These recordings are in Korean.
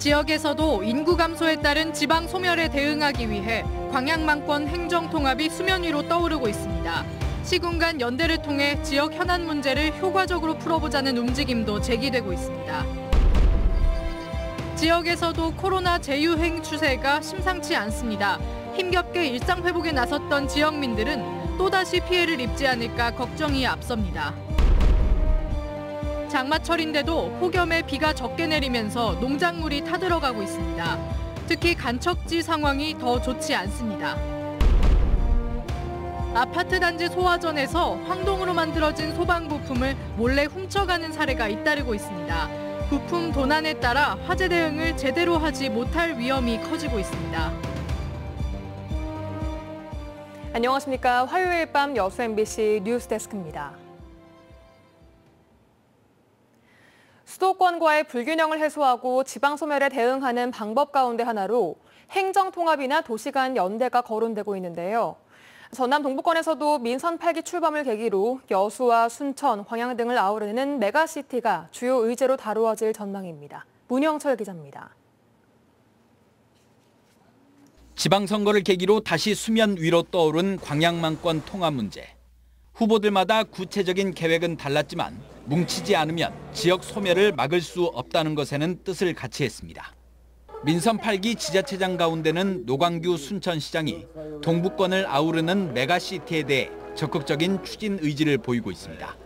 지역에서도 인구 감소에 따른 지방 소멸에 대응하기 위해 광양망권 행정통합이 수면 위로 떠오르고 있습니다. 시군 간 연대를 통해 지역 현안 문제를 효과적으로 풀어보자는 움직임도 제기되고 있습니다. 지역에서도 코로나 재유행 추세가 심상치 않습니다. 힘겹게 일상 회복에 나섰던 지역민들은 또다시 피해를 입지 않을까 걱정이 앞섭니다. 장마철인데도 폭염에 비가 적게 내리면서 농작물이 타들어가고 있습니다. 특히 간척지 상황이 더 좋지 않습니다. 아파트 단지 소화전에서 황동으로 만들어진 소방 부품을 몰래 훔쳐가는 사례가 잇따르고 있습니다. 부품 도난에 따라 화재 대응을 제대로 하지 못할 위험이 커지고 있습니다. 안녕하십니까. 화요일 밤 여수 MBC 뉴스데스크입니다. 수도권과의 불균형을 해소하고 지방소멸에 대응하는 방법 가운데 하나로 행정통합이나 도시 간 연대가 거론되고 있는데요. 전남 동부권에서도 민선 8기 출범을 계기로 여수와 순천, 광양 등을 아우르는 메가시티가 주요 의제로 다루어질 전망입니다. 문영철 기자입니다. 지방선거를 계기로 다시 수면 위로 떠오른 광양망권 통합 문제. 후보들마다 구체적인 계획은 달랐지만 뭉치지 않으면 지역 소멸을 막을 수 없다는 것에는 뜻을 같이 했습니다. 민선 8기 지자체장 가운데는 노광규 순천시장이 동부권을 아우르는 메가시티에 대해 적극적인 추진 의지를 보이고 있습니다.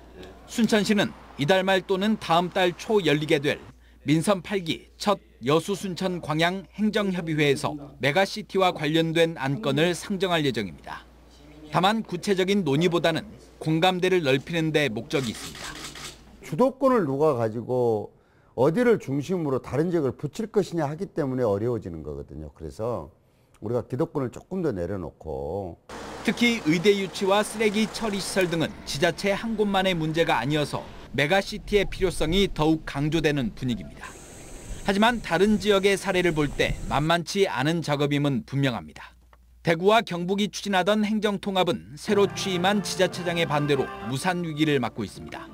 순천시는 이달 말 또는 다음 달 초 열리게 될 민선 8기 첫 여수 순천 광양 행정협의회에서 메가시티와 관련된 안건을 상정할 예정입니다. 다만 구체적인 논의보다는 공감대를 넓히는 데 목적이 있습니다. 주도권을 누가 가지고 어디를 중심으로 다른 지역을 붙일 것이냐 하기 때문에 어려워지는 거거든요. 그래서 우리가 기득권을 조금 더 내려놓고 특히 의대 유치와 쓰레기 처리 시설 등은 지자체 한 곳만의 문제가 아니어서 메가시티의 필요성이 더욱 강조되는 분위기입니다. 하지만 다른 지역의 사례를 볼 때 만만치 않은 작업임은 분명합니다. 대구와 경북이 추진하던 행정통합은 새로 취임한 지자체장의 반대로 무산 위기를 맞고 있습니다.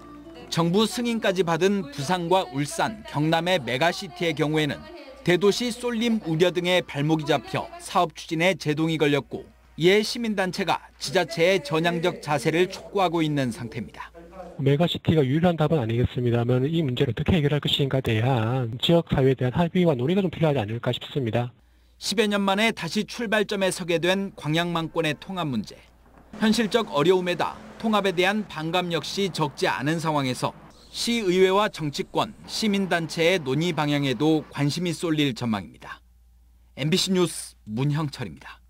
정부 승인까지 받은 부산과 울산, 경남의 메가시티의 경우에는 대도시 쏠림 우려 등의 발목이 잡혀 사업 추진에 제동이 걸렸고 이에 시민단체가 지자체의 전향적 자세를 촉구하고 있는 상태입니다. 메가시티가 유일한 답은 아니겠습니다만 이 문제를 어떻게 해결할 것인가에 대한 지역사회에 대한 합의와 논의가 좀 필요하지 않을까 싶습니다. 10여 년 만에 다시 출발점에 서게 된 광양망권의 통합 문제. 현실적 어려움에다 통합에 대한 반감 역시 적지 않은 상황에서 시의회와 정치권, 시민단체의 논의 방향에도 관심이 쏠릴 전망입니다. MBC 뉴스 문형철입니다.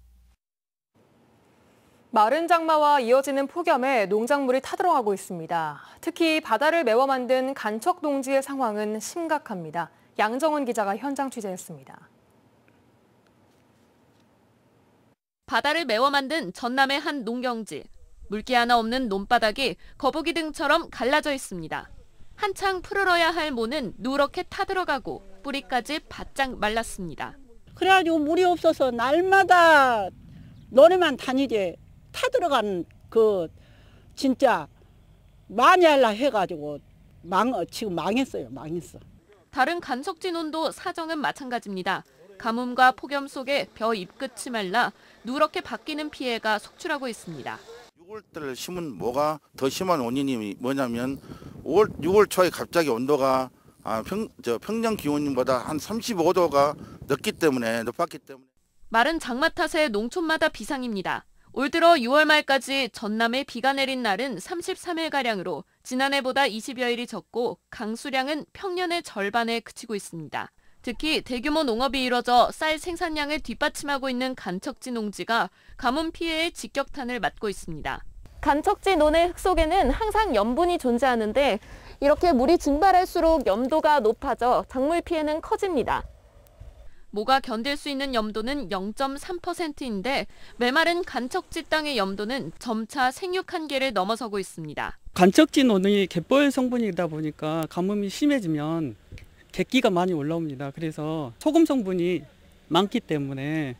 마른 장마와 이어지는 폭염에 농작물이 타들어가고 있습니다. 특히 바다를 메워 만든 간척 농지의 상황은 심각합니다. 양정은 기자가 현장 취재했습니다. 바다를 메워 만든 전남의 한 농경지. 물기 하나 없는 논바닥이 거북이 등처럼 갈라져 있습니다. 한창 푸르러야 할 모는 누렇게 타들어가고 뿌리까지 바짝 말랐습니다. 그래가지고 물이 없어서 날마다 논에만 다니게 타들어가는 진짜 많이 할라 해가지고 지금 망했어요. 다른 간척지 논도 사정은 마찬가지입니다. 가뭄과 폭염 속에 벼 잎끝이 말라 누렇게 바뀌는 피해가 속출하고 있습니다. 6월달 심은 뭐가 더 심한 원인이 뭐냐면 6월 초에 갑자기 온도가 평년 기온보다 한 35도가 높았기 때문에. 마른 장마 탓에 농촌마다 비상입니다. 올 들어 6월 말까지 전남에 비가 내린 날은 33일가량으로 지난해보다 20여일이 적고 강수량은 평년의 절반에 그치고 있습니다. 특히 대규모 농업이 이뤄져 쌀 생산량을 뒷받침하고 있는 간척지 농지가 가뭄 피해의 직격탄을 맞고 있습니다. 간척지 논의 흙 속에는 항상 염분이 존재하는데 이렇게 물이 증발할수록 염도가 높아져 작물 피해는 커집니다. 모가 견딜 수 있는 염도는 0.3%인데 메마른 간척지 땅의 염도는 점차 생육 한계를 넘어서고 있습니다. 간척지 논이 갯벌 성분이다 보니까 가뭄이 심해지면 객기가 많이 올라옵니다. 그래서 소금 성분이 많기 때문에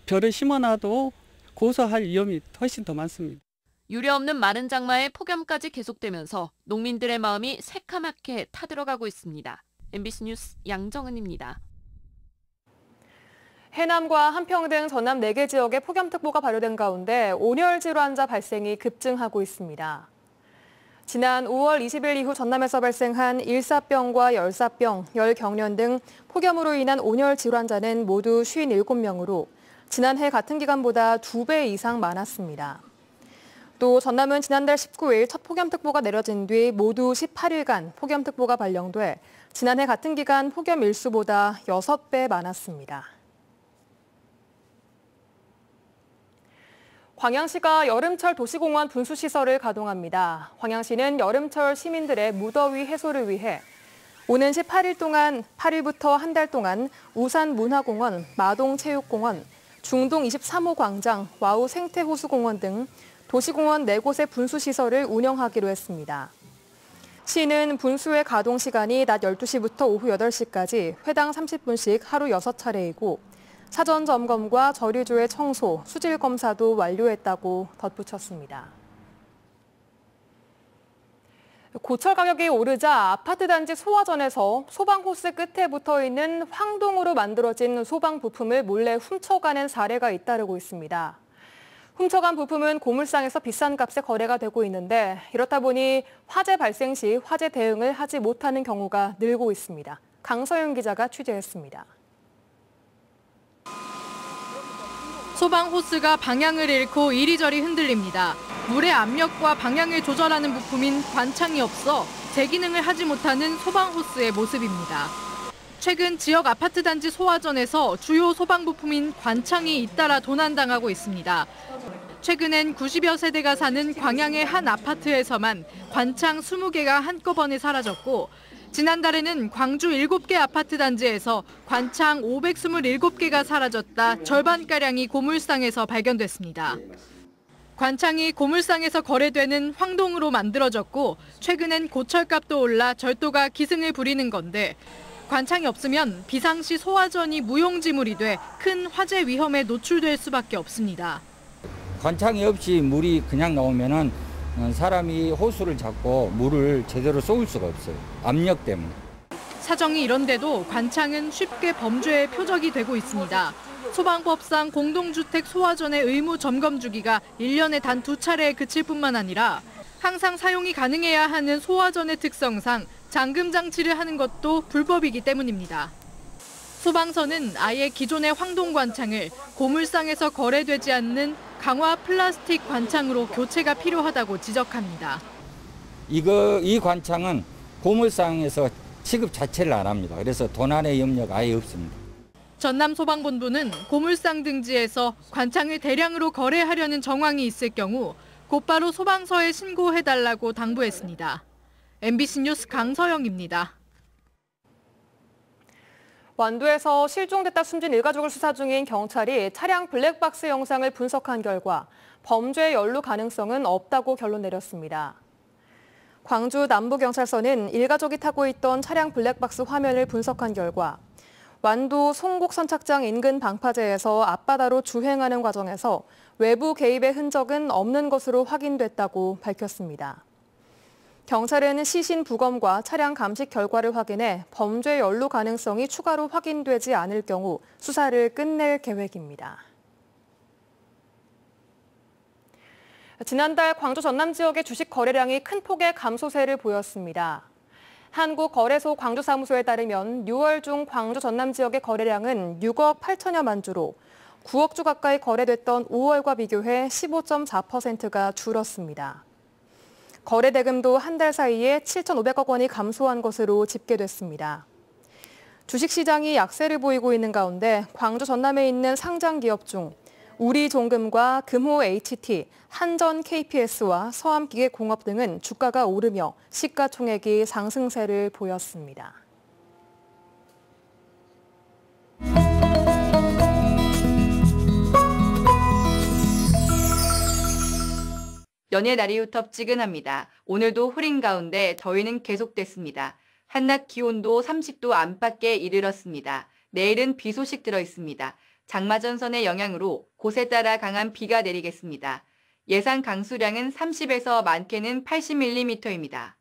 벼를 심어놔도 고소할 위험이 훨씬 더 많습니다. 유례없는 마른 장마에 폭염까지 계속되면서 농민들의 마음이 새카맣게 타들어가고 있습니다. MBC 뉴스 양정은입니다. 해남과 한평 등 전남 4개 지역에 폭염특보가 발효된 가운데 온열 질환자 발생이 급증하고 있습니다. 지난 5월 20일 이후 전남에서 발생한 일사병과 열사병, 열경련 등 폭염으로 인한 온열 질환자는 모두 57명으로 지난해 같은 기간보다 2배 이상 많았습니다. 또 전남은 지난달 19일 첫 폭염특보가 내려진 뒤 모두 18일간 폭염특보가 발령돼 지난해 같은 기간 폭염 일수보다 6배 많았습니다. 광양시가 여름철 도시공원 분수시설을 가동합니다. 광양시는 여름철 시민들의 무더위 해소를 위해 오는 18일 동안 8일부터 한 달 동안 우산문화공원, 마동체육공원, 중동 23호 광장, 와우 생태호수공원 등 도시공원 4곳의 분수시설을 운영하기로 했습니다. 시는 분수의 가동 시간이 낮 12시부터 오후 8시까지 회당 30분씩 하루 6차례이고 사전 점검과 저류조의 청소, 수질 검사도 완료했다고 덧붙였습니다. 고철 가격이 오르자 아파트 단지 소화전에서 소방 호스 끝에 붙어 있는 황동으로 만들어진 소방 부품을 몰래 훔쳐가는 사례가 잇따르고 있습니다. 훔쳐간 부품은 고물상에서 비싼 값에 거래가 되고 있는데 이렇다 보니 화재 발생 시 화재 대응을 하지 못하는 경우가 늘고 있습니다. 강서영 기자가 취재했습니다. 소방 호스가 방향을 잃고 이리저리 흔들립니다. 물의 압력과 방향을 조절하는 부품인 관창이 없어 제 기능을 하지 못하는 소방 호스의 모습입니다. 최근 지역 아파트 단지 소화전에서 주요 소방 부품인 관창이 잇따라 도난당하고 있습니다. 최근엔 90여 세대가 사는 광양의 한 아파트에서만 관창 20개가 한꺼번에 사라졌고 지난달에는 광주 7개 아파트 단지에서 관창 527개가 사라졌다 절반가량이 고물상에서 발견됐습니다. 관창이 고물상에서 거래되는 황동으로 만들어졌고 최근엔 고철값도 올라 절도가 기승을 부리는 건데 관창이 없으면 비상시 소화전이 무용지물이 돼 큰 화재 위험에 노출될 수밖에 없습니다. 관창이 없이 물이 그냥 나오면은 사람이 호수를 잡고 물을 제대로 쏘을 수가 없어요. 압력 때문에. 사정이 이런데도 관창은 쉽게 범죄의 표적이 되고 있습니다. 소방법상 공동주택 소화전의 의무 점검 주기가 1년에 단 2차례에 그칠 뿐만 아니라 항상 사용이 가능해야 하는 소화전의 특성상 잠금 장치를 하는 것도 불법이기 때문입니다. 소방서는 아예 기존의 황동 관창을 고물상에서 거래되지 않는 강화 플라스틱 관창으로 교체가 필요하다고 지적합니다. 이 관창은 고물상에서 취급 자체를 안 합니다. 그래서 도난의 염려가 아예 없습니다. 전남소방본부는 고물상 등지에서 관창을 대량으로 거래하려는 정황이 있을 경우 곧바로 소방서에 신고해달라고 당부했습니다. MBC 뉴스 강서영입니다. 완도에서 실종됐다 숨진 일가족을 수사 중인 경찰이 차량 블랙박스 영상을 분석한 결과 범죄 연루 가능성은 없다고 결론 내렸습니다. 광주 남부경찰서는 일가족이 타고 있던 차량 블랙박스 화면을 분석한 결과 완도 송곡 선착장 인근 방파제에서 앞바다로 주행하는 과정에서 외부 개입의 흔적은 없는 것으로 확인됐다고 밝혔습니다. 경찰은 시신 부검과 차량 감식 결과를 확인해 범죄 연루 가능성이 추가로 확인되지 않을 경우 수사를 끝낼 계획입니다. 지난달 광주 전남 지역의 주식 거래량이 큰 폭의 감소세를 보였습니다. 한국거래소 광주사무소에 따르면 6월 중 광주 전남 지역의 거래량은 6억 8천여만 주로 9억 주 가까이 거래됐던 5월과 비교해 15.4%가 줄었습니다. 거래 대금도 한 달 사이에 7,500억 원이 감소한 것으로 집계됐습니다. 주식시장이 약세를 보이고 있는 가운데 광주 전남에 있는 상장 기업 중 우리종금과 금호 HT, 한전 KPS와 서암기계공업 등은 주가가 오르며 시가총액이 상승세를 보였습니다. 연예 날이 덥지근합니다. 오늘도 흐린 가운데 더위는 계속됐습니다. 한낮 기온도 30도 안팎에 이르렀습니다. 내일은 비 소식 들어 있습니다. 장마전선의 영향으로 곳에 따라 강한 비가 내리겠습니다. 예상 강수량은 30에서 많게는 80mm입니다.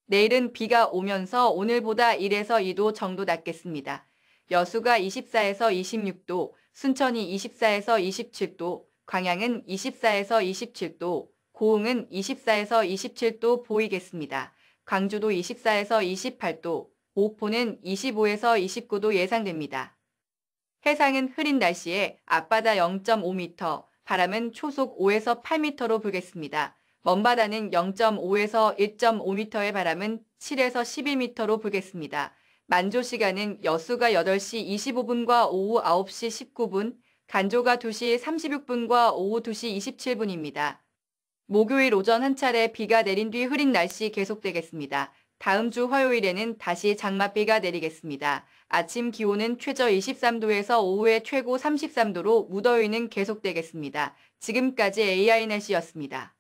내일은 비가 오면서 오늘보다 1에서 2도 정도 낮겠습니다. 여수가 24에서 26도, 순천이 24에서 27도, 광양은 24에서 27도, 고흥은 24에서 27도 보이겠습니다. 광주도 24에서 28도, 목포는 25에서 29도 예상됩니다. 해상은 흐린 날씨에 앞바다 0.5m, 바람은 초속 5에서 8m로 불겠습니다. 먼바다는 0.5에서 1.5m의 바람은 7에서 11m로 불겠습니다. 만조 시간은 여수가 8시 25분과 오후 9시 19분, 간조가 2시 36분과 오후 2시 27분입니다. 목요일 오전 한 차례 비가 내린 뒤 흐린 날씨 계속되겠습니다. 다음 주 화요일에는 다시 장맛비가 내리겠습니다. 아침 기온은 최저 23도에서 오후에 최고 33도로 무더위는 계속되겠습니다. 지금까지 AI 날씨였습니다.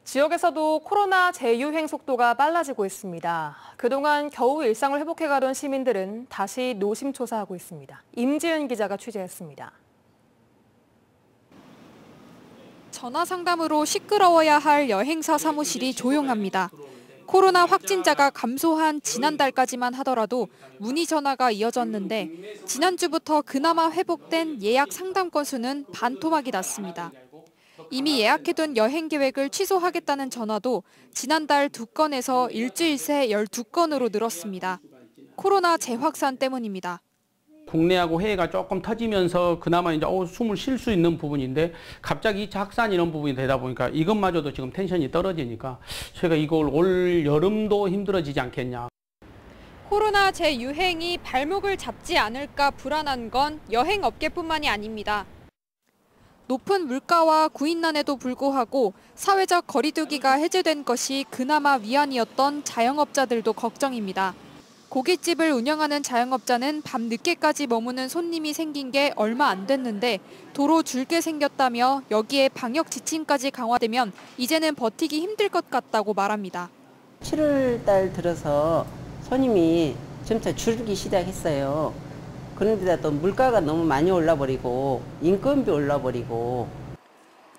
지역에서도 코로나 재유행 속도가 빨라지고 있습니다. 그동안 겨우 일상을 회복해가던 시민들은 다시 노심초사하고 있습니다. 임지은 기자가 취재했습니다. 전화 상담으로 시끄러워야 할 여행사 사무실이 조용합니다. 코로나 확진자가 감소한 지난달까지만 하더라도 문의 전화가 이어졌는데 지난주부터 그나마 회복된 예약 상담 건수는 반토막이 났습니다. 이미 예약해둔 여행 계획을 취소하겠다는 전화도 지난달 2건에서 일주일 새 12건으로 늘었습니다. 코로나 재확산 때문입니다. 국내하고 해외가 조금 터지면서 그나마 이제 숨을 쉴 수 있는 부분인데 갑자기 2차 확산 이런 부분이 되다 보니까 이것마저도 지금 텐션이 떨어지니까 저희가 이걸 올 여름도 힘들어지지 않겠냐. 코로나 재유행이 발목을 잡지 않을까 불안한 건 여행업계뿐만이 아닙니다. 높은 물가와 구인난에도 불구하고 사회적 거리두기가 해제된 것이 그나마 위안이었던 자영업자들도 걱정입니다. 고깃집을 운영하는 자영업자는 밤 늦게까지 머무는 손님이 생긴 게 얼마 안 됐는데 도로 줄게 생겼다며 여기에 방역 지침까지 강화되면 이제는 버티기 힘들 것 같다고 말합니다. 7월 달 들어서 손님이 점차 줄기 시작했어요. 그런데다 또 물가가 너무 많이 올라버리고 인건비 올라버리고.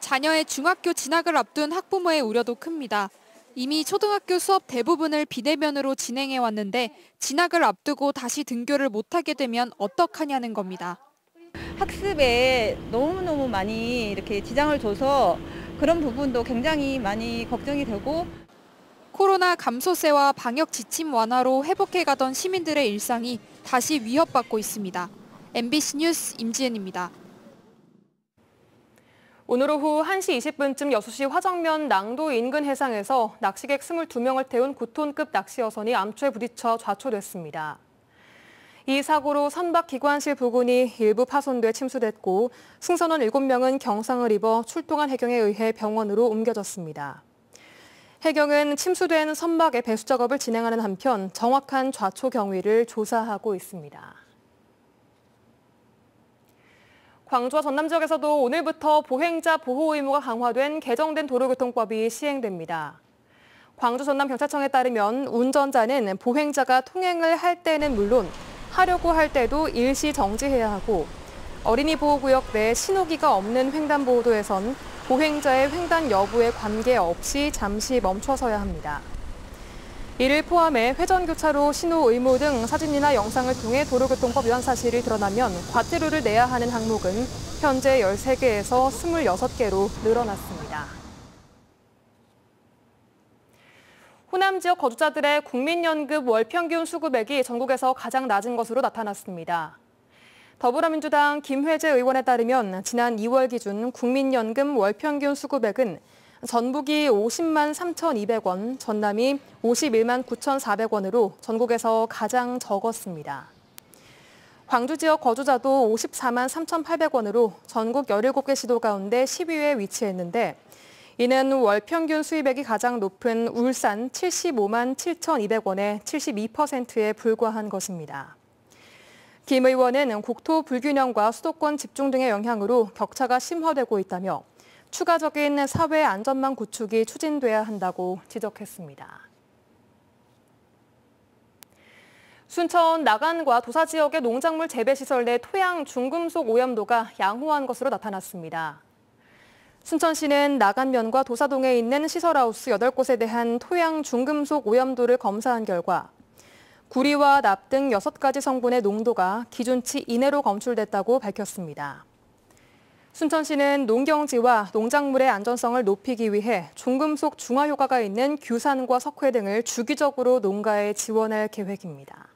자녀의 중학교 진학을 앞둔 학부모의 우려도 큽니다. 이미 초등학교 수업 대부분을 비대면으로 진행해왔는데 진학을 앞두고 다시 등교를 못하게 되면 어떡하냐는 겁니다. 학습에 너무너무 많이 이렇게 지장을 줘서 그런 부분도 굉장히 많이 걱정이 되고 코로나 감소세와 방역 지침 완화로 회복해가던 시민들의 일상이 다시 위협받고 있습니다. MBC 뉴스 임지은입니다. 오늘 오후 1시 20분쯤 여수시 화정면 낭도 인근 해상에서 낚시객 22명을 태운 9톤급 낚시여선이 암초에 부딪혀 좌초됐습니다. 이 사고로 선박 기관실 부근이 일부 파손돼 침수됐고 승선원 7명은 경상을 입어 출동한 해경에 의해 병원으로 옮겨졌습니다. 해경은 침수된 선박의 배수 작업을 진행하는 한편 정확한 좌초 경위를 조사하고 있습니다. 광주와 전남 지역에서도 오늘부터 보행자 보호 의무가 강화된 개정된 도로교통법이 시행됩니다. 광주 전남경찰청에 따르면 운전자는 보행자가 통행을 할 때는 물론 하려고 할 때도 일시 정지해야 하고 어린이 보호구역 내 신호기가 없는 횡단보도에선 보행자의 횡단 여부에 관계없이 잠시 멈춰서야 합니다. 이를 포함해 회전교차로 신호 의무 등 사진이나 영상을 통해 도로교통법 위반 사실이 드러나면 과태료를 내야 하는 항목은 현재 13개에서 26개로 늘어났습니다. 호남 지역 거주자들의 국민연금 월평균 수급액이 전국에서 가장 낮은 것으로 나타났습니다. 더불어민주당 김회재 의원에 따르면 지난 2월 기준 국민연금 월평균 수급액은 전북이 50만 3,200원, 전남이 51만 9,400원으로 전국에서 가장 적었습니다. 광주 지역 거주자도 54만 3,800원으로 전국 17개 시도 가운데 10위에 위치했는데 이는 월평균 수입액이 가장 높은 울산 75만 7,200원의 72%에 불과한 것입니다. 김 의원은 국토 불균형과 수도권 집중 등의 영향으로 격차가 심화되고 있다며 추가적인 사회 안전망 구축이 추진돼야 한다고 지적했습니다. 순천 나간과 도사 지역의 농작물 재배시설 내 토양 중금속 오염도가 양호한 것으로 나타났습니다. 순천시는 나간면과 도사동에 있는 시설하우스 8곳에 대한 토양 중금속 오염도를 검사한 결과 구리와 납 등 6가지 성분의 농도가 기준치 이내로 검출됐다고 밝혔습니다. 순천시는 농경지와 농작물의 안전성을 높이기 위해 중금속 중화 효과가 있는 규산과 석회 등을 주기적으로 농가에 지원할 계획입니다.